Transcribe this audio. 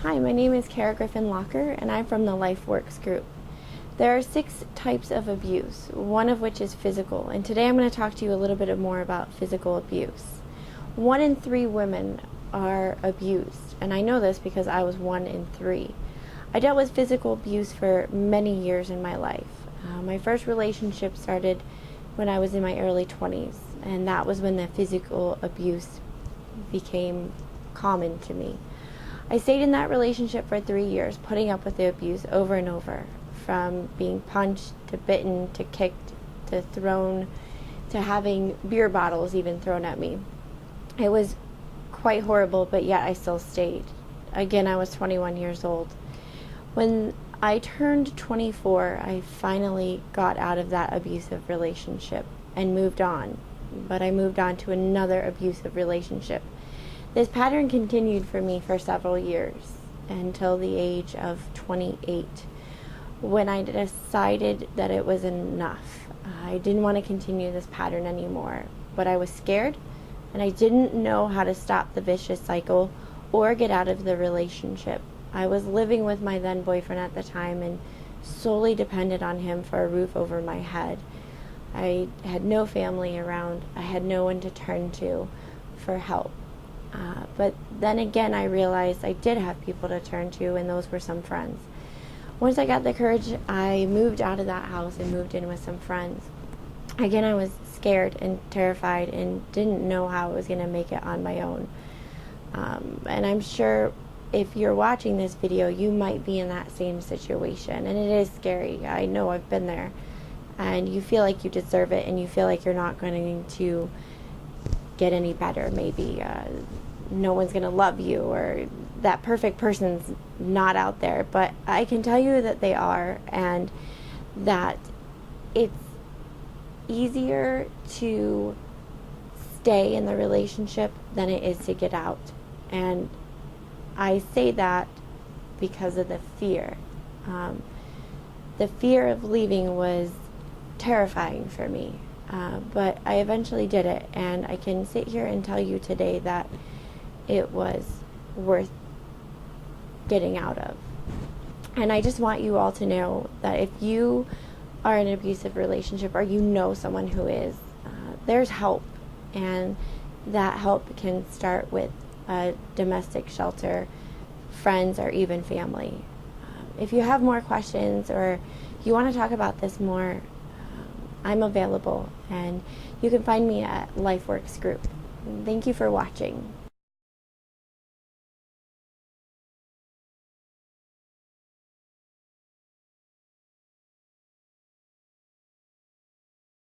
Hi, my name is Cara Griffin-Locker, and I'm from the LifeWorks group. There are 6 types of abuse, one of which is physical, and today I'm going to talk to you a little bit more about physical abuse. 1 in 3 women are abused, and I know this because I was 1 in 3. I dealt with physical abuse for many years in my life. My first relationship started when I was in my early 20s, and that was when the physical abuse became common to me. I stayed in that relationship for 3 years, putting up with the abuse over and over, from being punched to bitten to kicked to thrown to having beer bottles even thrown at me. It was quite horrible, but yet I still stayed. Again, I was 21 years old. When I turned 24, I finally got out of that abusive relationship and moved on. But I moved on to another abusive relationship. This pattern continued for me for several years until the age of 28, when I decided that it was enough. I didn't want to continue this pattern anymore, but I was scared and I didn't know how to stop the vicious cycle or get out of the relationship. I was living with my then boyfriend at the time and solely depended on him for a roof over my head. I had no family around. I had no one to turn to for help. But then again, I realized I did have people to turn to, and those were some friends. Once I got the courage, I moved out of that house and moved in with some friends. Again, I was scared and terrified and didn't know how I was going to make it on my own. And I'm sure if you're watching this video, you might be in that same situation. And it is scary. I know, I've been there. And you feel like you deserve it, and you feel like you're not going to get any better. Maybe no one's going to love you, or that perfect person's not out there. But I can tell you that they are, and that it's easier to stay in the relationship than it is to get out. And I say that because of the fear. The fear of leaving was terrifying for me. But I eventually did it, and I can sit here and tell you today that it was worth getting out of. And I just want you all to know that if you are in an abusive relationship, or you know someone who is, there's help, and that help can start with a domestic shelter, friends, or even family. If you have more questions or you want to talk about this more, I'm available, and you can find me at LifeWorks group. Thank you for watching.